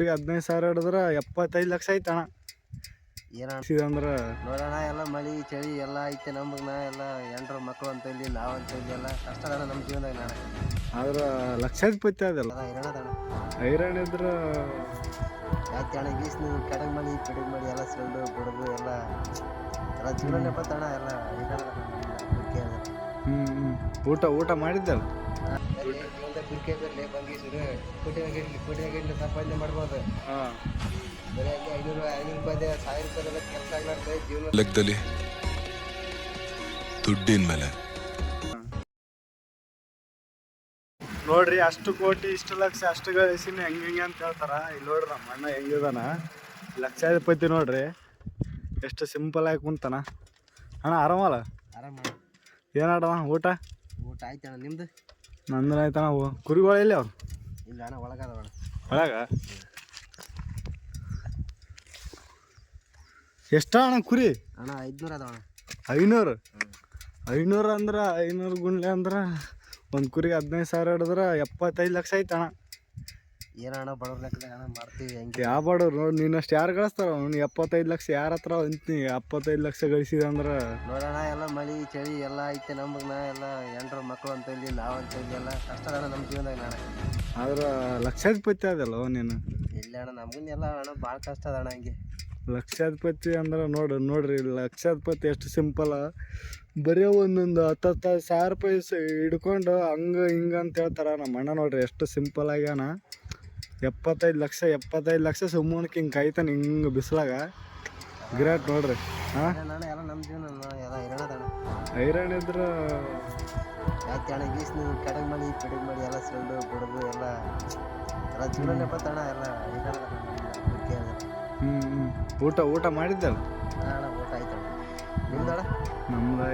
ಒಟ್ಟಿಗೆ 15,000 ಹಿಡಿದ್ರೆ 75 ಲಕ್ಷ ಐತಣ್ಣ. ಏನಂದ್ರೆ ನೋಡೋಣ, ಎಲ್ಲ ಮಳಿ ಚಳಿ ಎಲ್ಲ ಐತೆ ನಮಗ್ನ, ಎಲ್ಲ ಹೆಂಡ್ರು ಮಕ್ಕಳು ಅಂತೇಳಿ ನಾವಂತೇಳಿ ಎಲ್ಲ ಕಷ್ಟ ಅಣ್ಣ ನಮ್ಮ ಜೀವನದಾಗ. ನಾನು ಆದ್ರೆ ಲಕ್ಷಾಧಿಪತಿ ಅದಲ್ಲ ಹೈರಾಣ ಇದ್ರೆ ಯಾಕೆ ಅಣ್ಣ ಗೀಸ್ ನೀವು ಕಡೆಗೆ ಮಾಡಿ ಎಲ್ಲ ಸಿಲ್ಡು ಬುಡದು ಎಲ್ಲ ಜೀವನನೇ ಬತ್ತಣ್ಣ ಎಲ್ಲ ಊಟ ಮಾಡಿದ್ದಲ್ಲ. ಜೀವನದಾಗ ಕುರಿಕೆ ಬರಲಿ ಬಂಗೀಸರು ಕೋಟಿನಾಗ ಸಂಪಾದನೆ ಮಾಡ್ಬೋದು. ಬರೀ 500 ರೂಪಾಯಿ 1000 ರೂಪಾಯಿ ಕೆಲಸ ಆಗ್ಲಾರ್ದೆ ಜೀವನ ಲೆಕ್ಕದಲ್ಲಿ ದುಡ್ಡಿನ ಮೇಲೆ ನೋಡ್ರಿ, ಅಷ್ಟು ಕೋಟಿ ಇಷ್ಟು ಲಕ್ಷ ಅಷ್ಟು ಗಳಿಸಿನ ಹೆಂಗೆ ಅಂತ ಹೇಳ್ತಾರ. ಇಲ್ಲಿ ನೋಡ್ರಿ ನಮ್ಮ ಅಣ್ಣ ಹೆಂಗಿದಾನ, ಲಕ್ಷಾಧಿಪತಿ ನೋಡ್ರಿ, ಎಷ್ಟು ಸಿಂಪಲ್ ಆಗಿ ಕುಂತಾನ. ಅಣ್ಣ ಆರಾಮಲ್ಲ? ಆರಾಮ. ಏನಾಡವ ಊಟ ಆಯ್ತಣ್ಣ, ನಿಮ್ದು? ನಂದು ಆಯ್ತಣ್ಣ. ಕುರಿಗಳು ಎಲ್ಲಿ ಅವ್ರು? ಇಲ್ಲ ಅಣ್ಣ, ಒಳಗದವಣ. ಒಳಗ ಎಷ್ಟ ಅಣ್ಣ ಕುರಿ? ಅಣ್ಣ 500 ಅದಾವಣ. 500? 500 ಅಂದ್ರೆ 500 ಗುಂಡ್ಲೆ ಅಂದ್ರೆ ಒಂದು ಕುರಿಗೆ 15,000 ಹಿಡಿದ್ರೆ 75 ಲಕ್ಷ ಐತಣ್ಣ. ಏನಣ್ಣ ಬಡವ್ರ ಲೆಕ್ಕದಾಗ ಅಣ್ಣ ಮಾಡ್ತೀವಿ ಹೆಂಗೆ? ಯಾವ ಬಡವ್ರು ನೋಡಿ, ನೀನಷ್ಟು ಯಾರು ಗಳಿಸ್ತಾರ? ಅವ್ನು 75 ಲಕ್ಷ ಯಾರ ಹತ್ರ ಅಂತೀನಿ? 75 ಲಕ್ಷ ಗಳಿಸಿದ ಅಂದ್ರೆ ನೋಡೋಣ, ಎಲ್ಲ ಮಳಿ ಚಳಿ ಎಲ್ಲ ಐತೆ ನಮಗ್ನ, ಎಲ್ಲ ಹೆಂಡ್ರು ಮಕ್ಕಳು ಅಂತೇಳಿ ನಾವಂತೇಳಿ ಎಲ್ಲ ಕಷ್ಟ ಅಣ್ಣ ನಮ್ಮ ಜೀವನದಾಗ. ನಾನು ಆದ್ರೆ ಲಕ್ಷಾಧಿಪತಿ ಅದಲ್ಲ ನೀನು. ಇಲ್ಲ ಅಣ್ಣ, ನಮಗನ್ನೆಲ್ಲ ಅಣ್ಣ ಭಾಳ ಕಷ್ಟ ಅದ ಅಣ್ಣ. ಹಂಗೆ ಲಕ್ಷಾಧಿಪತಿ ಅಂದ್ರೆ ನೋಡ್ರಿ ಲಕ್ಷಾಧಿಪತಿ ಎಷ್ಟು ಸಿಂಪಲ್. ಬರೀ ಒಂದೊಂದು 10,000 ರೂಪಾಯಿ ಹಿಡ್ಕೊಂಡು ಹಂಗೆ ಹಿಂಗೆ ಅಂತ ಹೇಳ್ತಾರ. ನಮ್ಮ ಅಣ್ಣ ನೋಡ್ರಿ ಎಷ್ಟು ಸಿಂಪಲ್ ಆಗ್ಯಾನ. 75 ಲಕ್ಷ ಸುಮ್ಮನಕ್ಕೆ ಹಿಂಗೆ ಕಾಯ್ತಾನೆ ಹಿಂಗೆ ಬಿಸಿಲಾಗ. ಗ್ರೇಟ್ ನೋಡ್ರಿ. ಎಲ್ಲ ನಮ್ಮ ಜೀವನ ಎಲ್ಲ ಹೈರಾಣ ಇದ್ರೆ ಯಾಕೆ ಅಣ್ಣ ಗೀಸ್ ನೀವು ಕಡೆಗೆ ಮಾಡಿ ಎಲ್ಲ ಸಿಲ್ಡು ಬುಡದು ಎಲ್ಲ ಜೀವನನೇ ಬತ್ತಣ್ಣ ಎಲ್ಲ ಊಟ ಮಾಡಿದ್ದಲ್ಲ. ಅಣ್ಣ ಊಟ ಆಯ್ತಣ್ಣ, ನಿಮ್ದಣ್ಣ? ನಮ್ದು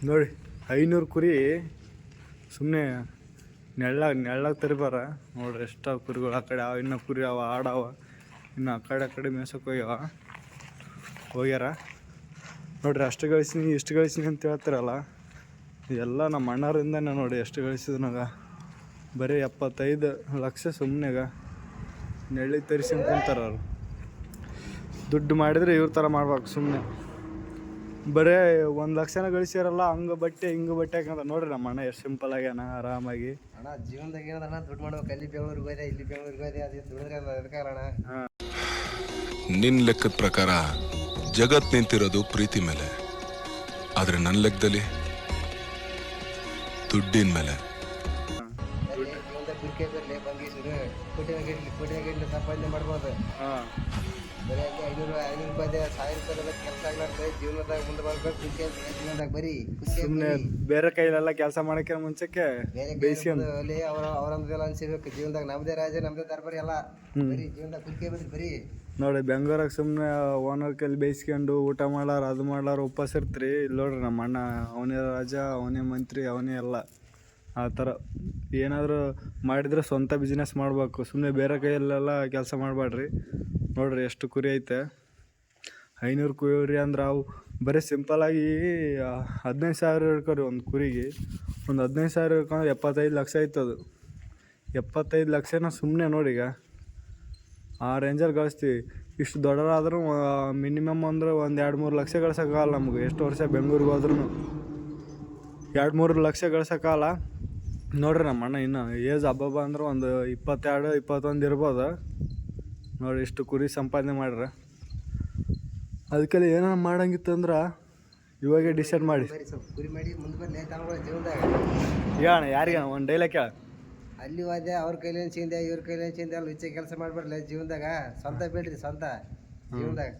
ನೋಡಿ 500 ಕುರಿ ಸುಮ್ಮನೆ ನೆಳ್ಳಾಗ ತರಿಬಾರ. ನೋಡ್ರಿ ಎಷ್ಟು ಕುರಿಗಳು ಆ ಕಡೆ ಇನ್ನೂ ಕುರಿ ಅವ ಆಡವ, ಇನ್ನು ಆ ಕಡೆ ಮೇಸಕ್ಕೆ ಹೋಗ್ಯಾರ. ನೋಡ್ರಿ ಅಷ್ಟು ಗಳಿಸಿನಿ ಇಷ್ಟು ಗಳಿಸಿನಿ ಅಂತ ಹೇಳ್ತಾರಲ್ಲ, ಎಲ್ಲ ನಮ್ಮ ಅಣ್ಣರಿಂದನೇ ನೋಡಿ ಎಷ್ಟು ಗಳಿಸಿದ್ನಾಗ. ಬರೀ 75 ಲಕ್ಷ ಸುಮ್ಮನೆಗ ನೆಳ್ಳಿಗೆ ತರಿಸ್ಕೊಂಡು ಕುಂತಾರೆ ಅವ್ರು. ದುಡ್ಡು ಮಾಡಿದರೆ ಇವ್ರ ಥರ ಮಾಡ್ಬೇಕು. ಸುಮ್ಮನೆ ಬರೇ 1 ಲಕ್ಷನ ಗಳಿಸಿರಲ್ಲ, ಹಂಗೆ ಬಟ್ಟೆ ಹಿಂಗೆ ಬಟ್ಟೆ ಹಾಕಂತ. ನೋಡ್ರಿ ನಮ್ಮ ಅಣ್ಣ ಎಷ್ಟು ಸಿಂಪಲ್ ಆಗ್ಯಾನ ಆರಾಮಾಗಿ. ಅಣ್ಣ ಜೀವನದಾಗ ಏನದಣ್ಣ, ದುಡ್ಡು ಮಾಡ್ಬೇಕು. ಅಲ್ಲಿ ಬೆಂಗಳೂರಿಗೆ ಹೋದೆ, ಇಲ್ಲಿ ಬೆಂಗಳೂರಿಗೆ ಹೋದೆ, ಅದು ದುಡಿದ್ರೆ ಅದಕ್ಕಾಗಲ್ಲ. ನಿನ್ನ ಲೆಕ್ಕದ ಪ್ರಕಾರ ಜಗತ್ ನಿಂತಿರೋದು ಪ್ರೀತಿ ಮೇಲೆ, ಆದರೆ ನನ್ನ ಲೆಕ್ಕದಲ್ಲಿ ದುಡ್ಡಿನ ಮೇಲೆ. ಜೀವನದಾಗ ಕುರಿಕೆ ಬರಲಿ ಬಂಗೀಸರು ಕೋಟಿನಾಗ ಸಂಪಾದನೆ ಮಾಡ್ಬೋದು. ಬರೀ 500 ರೂಪಾಯಿ 1000 ರೂಪಾಯಿ ಕೆಲಸ ಆಗ್ಲಾರ್ದೆ ಜೀವನದಾಗ ಮುಂದೆ ಬರ್ಬೇಕು. ಜೀವನದಾಗ ಬರೀ ಸುಮ್ಮನೆ ಬೇರೆ ಕೈಲೆಲ್ಲ ಕೆಲಸ ಮಾಡೋಕೆ ಮುಂಚೆಕ್ಕೆ ಬೇಯಿಸ್ಕೊಂಡು ಅವ್ರಂದೆಲ್ಲ ಅನ್ಸಿರ್ಬೇಕು. ಜೀವನದಾಗ ನಮ್ದೇ ರಾಜ ನಮ್ದೇ ದರ್ಬಾರಿ ಎಲ್ಲ ಬರೀ ಜೀವನದಾಗ ಕುರಿಕೆ ಬರೀ ನೋಡಿ. ಬೆಂಗಳೂರಾಗ ಸುಮ್ಮನೆ ಓನರ್ ಕೈಲಿ ಬೇಯಿಸ್ಕೊಂಡು ಊಟ ಮಾಡ್ಲಾರ ಅದು ಮಾಡ್ಲಾರ ಉಪವಾಸ ಇರ್ತೀರಿ. ಇಲ್ಲಿ ನೋಡ್ರಿ ನಮ್ಮ ಅಣ್ಣ ಅವನೇ ರಾಜ, ಅವನೇ ಮಂತ್ರಿ, ಅವನೇ ಎಲ್ಲ. ಆ ಥರ ಏನಾದರೂ ಮಾಡಿದರೆ ಸ್ವಂತ ಬಿಸ್ನೆಸ್ ಮಾಡಬೇಕು. ಸುಮ್ಮನೆ ಬೇರೆ ಕೈಯಲ್ಲೆಲ್ಲ ಕೆಲಸ ಮಾಡಬೇಡ್ರಿ. ನೋಡ್ರಿ ಎಷ್ಟು ಕುರಿ ಐತೆ. 500 ಕುರಿ ಅಂದ್ರೆ ಅವು ಬರೀ ಸಿಂಪಲಾಗಿ 15,000 ಹಿಡ್ಕೊರಿ ಒಂದು ಕುರಿಗೆ. ಒಂದು 15,000 ಹಿಡ್ಕೊಂಡ್ರೆ 75 ಲಕ್ಷ ಆಯ್ತದು. 75 ಲಕ್ಷನ ಸುಮ್ಮನೆ ನೋಡಿ, ಈಗ ಆ ರೇಂಜಲ್ಲಿ ಗಳಿಸ್ತೀವಿ. ಇಷ್ಟು ದೊಡ್ಡರಾದ್ರೂ ಮಿನಿಮಮ್ ಅಂದ್ರೆ ಒಂದು 2-3 ಲಕ್ಷ ಗಳಿಸೋಕ್ಕಾಗಲ್ಲ ನಮಗೆ. ಎಷ್ಟು ವರ್ಷ ಬೆಂಗಳೂರಿಗೆ ಹೋದ್ರೂ 2-3 ಲಕ್ಷ ಗಳಿಸೋಕ್ಕಾಗಲ್ಲ. ನೋಡ್ರಿ ನಮ್ಮ ಅಣ್ಣ ಇನ್ನು ಏಜ್ ಹಬ್ಬ ಅಂದ್ರೆ ಒಂದು 22-21 ಇರ್ಬೋದು. ನೋಡಿ ಇಷ್ಟು ಕುರಿ ಸಂಪಾದನೆ ಮಾಡ್ರೆ. ಅದಕ್ಕೆಲ್ಲ ಏನಾರು ಮಾಡಂಗಿತ್ತು ಅಂದ್ರೆ ಇವಾಗೇ ಡಿಸೈಡ್ ಮಾಡಿ ಕುರಿ ಮಾಡಿ ಮುಂದೆ ಬಂದು ಜೀವನದಾಗ. ಹೇಳಣ್ಣ ಯಾರಿಗೆ ಒಂದು ಡೈಲಾಗ್ ಕೇಳ. ಅಲ್ಲಿ ಹೋದೆ, ಅವ್ರ ಕೈಲೇನು ಚಿಂದೆ ಇವ್ರ ಕೈಲೇನು ಚಿಂದೆ, ಅಲ್ಲಿ ಹುಚ್ಚೆ ಕೆಲಸ ಮಾಡ್ಬಾರ್ಲೆ ಜೀವನದಾಗ. ಸ್ವಂತ ಬಿಡ್ರಿ, ಸ್ವಂತ ಜೀವನದಾಗ.